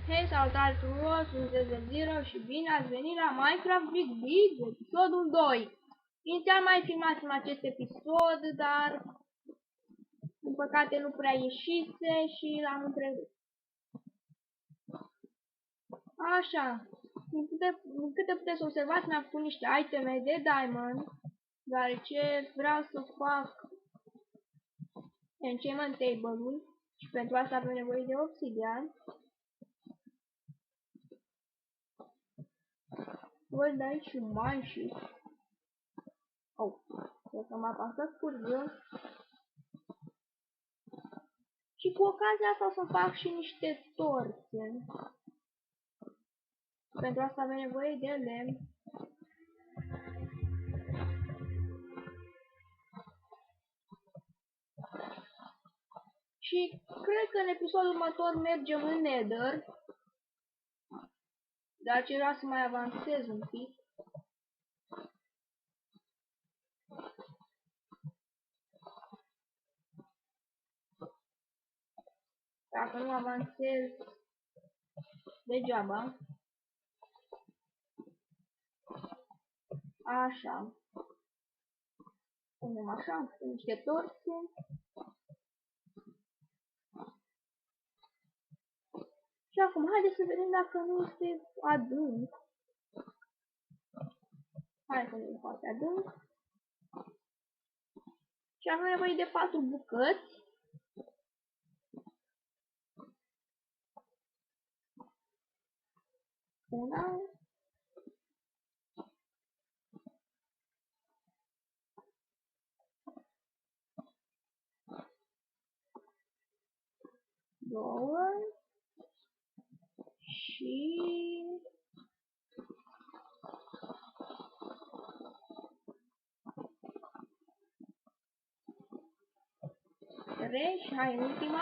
Hei, salutare frumos, sunt Zero și bine ați venit la Minecraft Big Big, episodul 2. Inițial mai filmasem acest episod, dar din păcate nu prea ieșise și l-am întrerupt. Așa, din câte puteți observați, mi-am făcut niște iteme de diamond, deoarece vreau să fac enchantment table-ul și pentru asta avem nevoie de obsidian. Văd aici un mineshift. Oh, cred că m-a pasat curgă. Și cu ocazia asta o să fac și niște torțe. Pentru asta avem nevoie de lemn. Și cred că în episodul următor mergem în Nether. Dar ce vreau să mai avansez un pic. Dacă nu avansez degeaba. Așa. Punem așa, cu niște torțe. Și acum, haideți să vedem dacă nu este adânc. Hai să vedem foarte adânc. Și avem nevoie de 4 bucăți. Una. Două. Și... trei. Și hai ultima.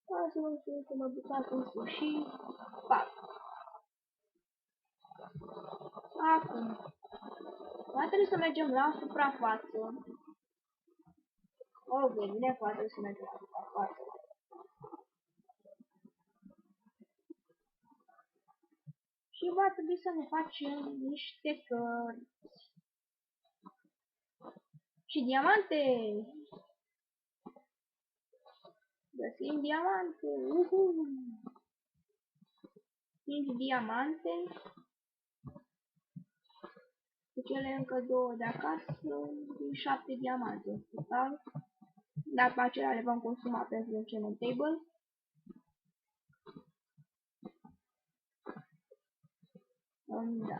Hai să nu știu că mă ducați în sfârșit. 4. Acum. Mai trebuie să mergem la suprafață. Ok, bine, poate să mergem la suprafață. Și va trebui să ne facem niște cărți. Și diamante! Găsim diamante! 5 diamante. Cu cele încă 2 de acasă, 7 diamante în total. Dar pe acelea le vom consuma pentru enchantment table. Da.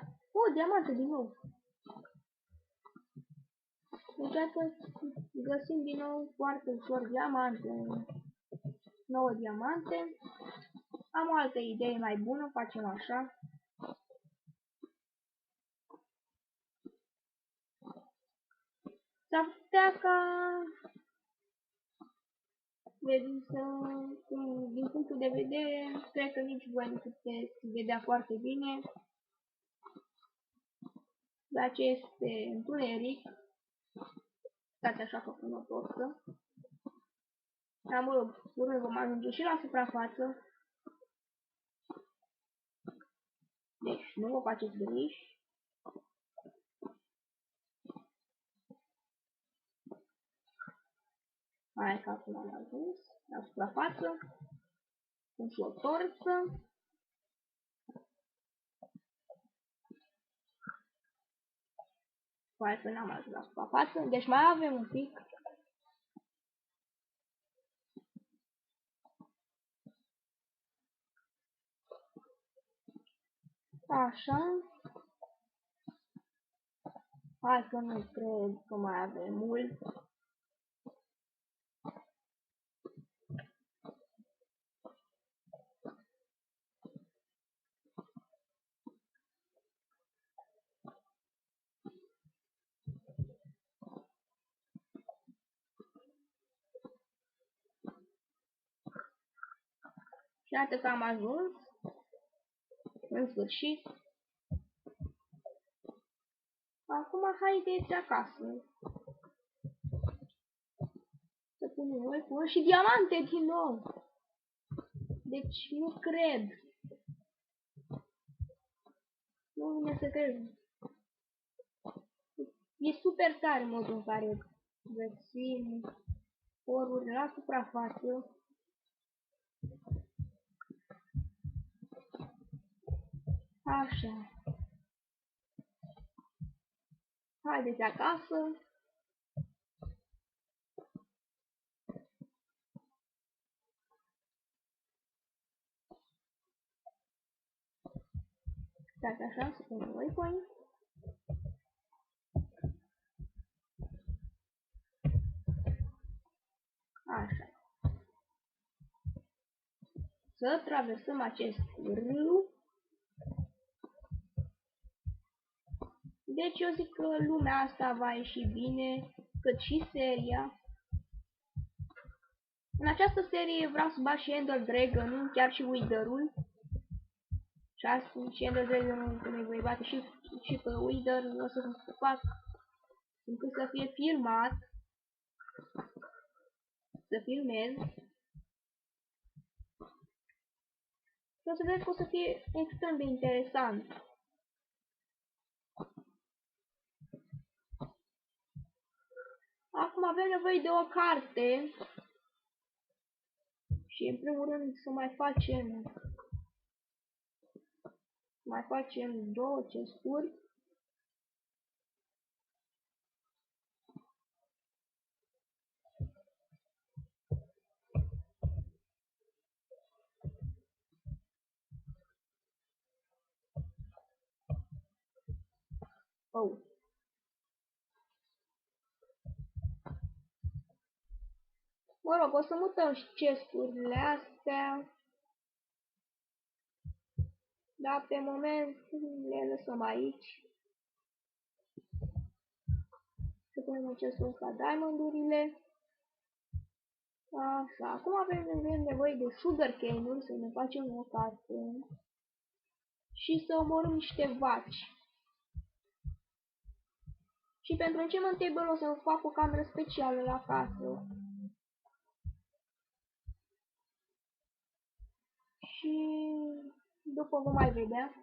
Diamante din nou. Deci atât găsim din nou foarte ușor diamante. 9 diamante. Am o altă idee mai bună, facem așa. S-ar putea ca din punctul de vedere, cred că nici voi nu puteți vedea foarte bine. Dar ce este întuneric. Stați așa făcând o torță. Dar mă rog, curând vom ajunge și la suprafață. Deci nu vă faceți griji. Hai că acum am ajuns la suprafață. Pun și o torță. Hai că n-am ajuns la suprafață. Deci mai avem un pic. Așa. Hai că nu cred că mai avem mult. Și iată că am ajuns. În sfârșit. Acum haideți acasă. Nu, pun și diamante din nou. Deci nu cred. Nu vine să cred. E super tare modul în care găsim orurile la suprafață. Așa. Haideți acasă. Stați așa, să pun waypoint. Așa. Să traversăm acest râu. Deci eu zic că lumea asta va ieși bine, cât și seria. În această serie vreau să bat și Ender Dragon, chiar și Wither-ul. Și Ender Dragon când îi voi bate și pe Wither, o să fac încât să fie filmat. Să filmez. Și o să vedeți că o să fie extrem de interesant. Acum avem nevoie de o carte. Și în primul rând să mai facem două chesturi. Oh. Mă rog, o să mutăm și chesturile astea. Dar pe moment le lăsăm aici. Să punem în chestul ăsta diamondurile. Așa, acum avem nevoie de sugarcane-uri să ne facem o carte. Și să omorâm niște vaci. Și pentru enchantment table o să fac o cameră specială la casă. Și după vom mai vedea.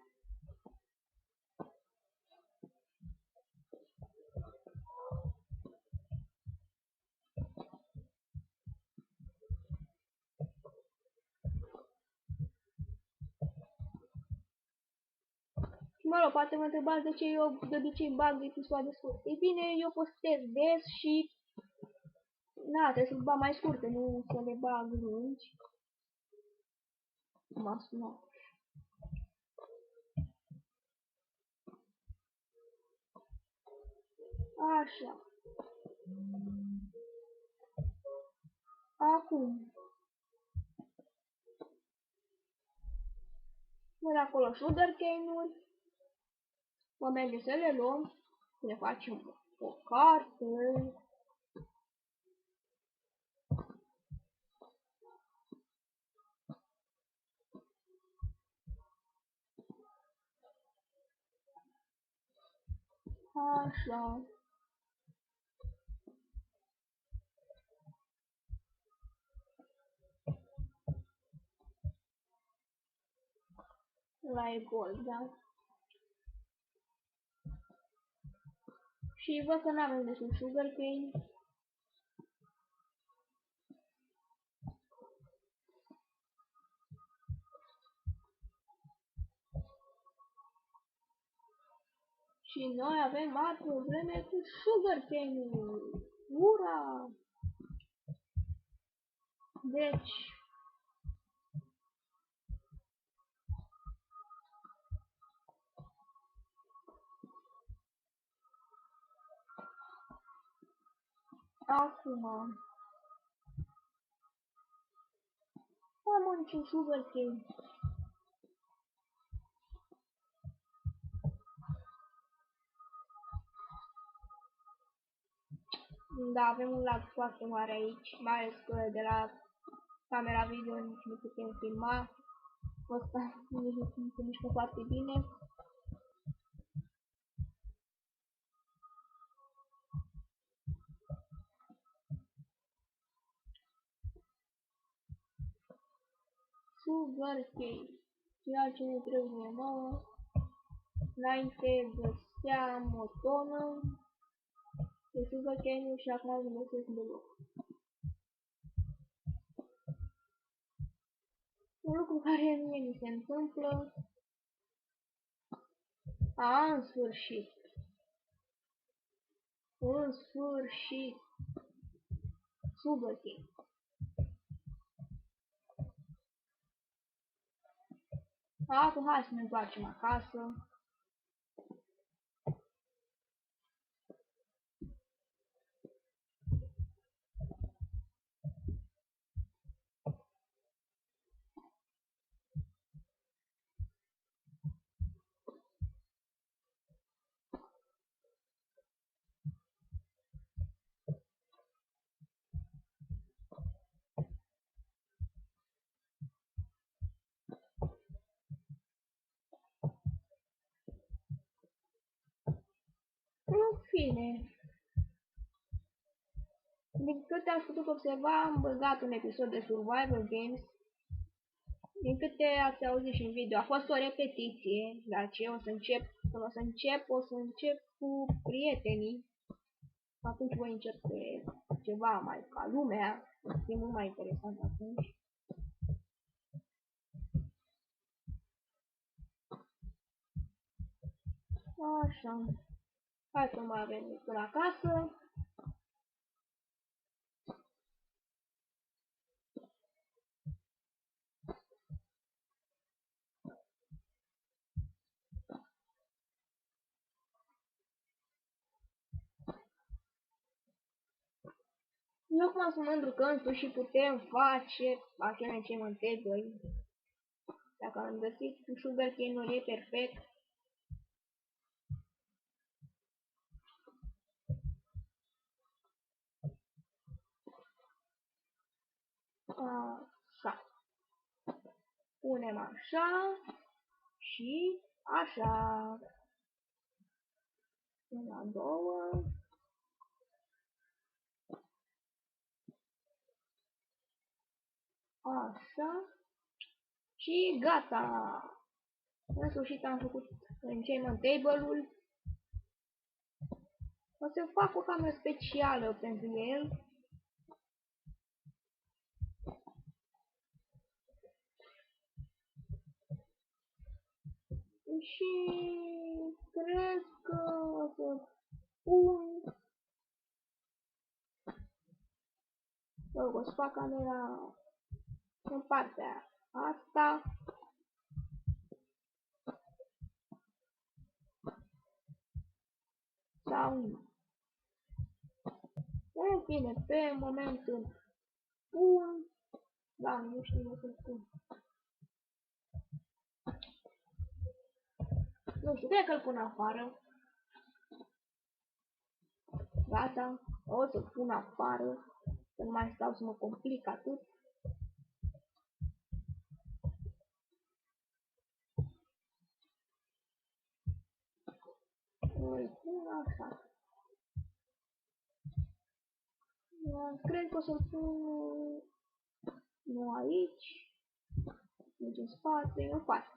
Și mă rog, poate mă întrebați de ce eu de obicei bag episoade scurte. Ei bine, eu postez des și na, trebuie să-l bag mai scurte, nu să le bag lungi. M-a sunat. Așa. Acum. Văd acolo sugarcane-uri. Mă merge să le luăm. Să le facem o carte. Așa. La e gold, da? Și văd că n-avem destul sugarcane. Și noi avem mari probleme cu sugarcane-ul. Ura! Deci... Acum... Am niciun sugarcane. Da, avem un lag foarte mare aici, mai ales că de la camera video nici nu putem filma. Ăsta nici nu se mișcă foarte bine. sugarcane. Ceea ce ne trebuie nouă. Înainte găseam o tonă de sugarcane și acum nu găsesc deloc. Un lucru care mie mi se întâmplă. În sfârșit. În sfârșit. Sugarcane. Acum hai să ne întoarcem acasă. În fine, din câte ați putut observa, am băgat un episod de Survival Games. Din câte ați auzit și în video, a fost o repetiție, dar ce o să încep, când o să încep cu prietenii. Atunci voi începe ceva mai ca lumea, e mult mai interesant atunci. Așa, hai să mai avem până acasă. Eu acum sunt mândru că în sfârșit putem face acele achievement table. Dacă am găsit sugarcane-ul e perfect. Așa. Punem așa și așa. Una, două. Așa. Și gata. În sfârșit am făcut enchantment table-ul. O să fac o cameră specială pentru el. Și cred că o să pun... O să fac camera în partea asta. Sau nu. În fine, pe moment îl pun. Da, nu știu să pun. Nu știu, cred că îl pun afară. Gata, o să-l pun afară. Să nu mai stau să mă complic atât. Îl pun așa. Cred că o să-l pun nu aici, nici în spate, în față.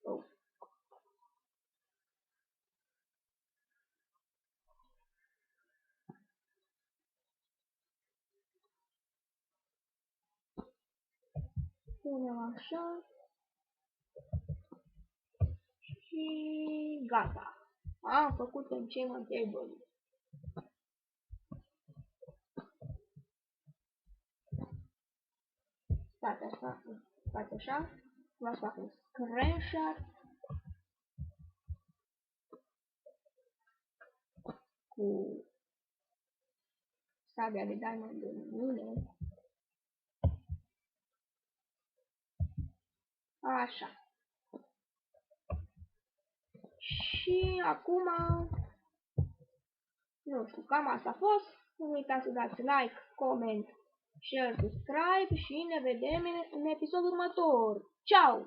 Oh. Punem așa. Și gata. Am făcut enchantment table. Stați așa, stați așa. Vreau să fac un screenshot. Cu sabia de diamond în mine. Așa. Și acum, nu știu, cam asta a fost. Nu uitați să dați like, comment, share, subscribe și ne vedem în episodul următor. Ciao!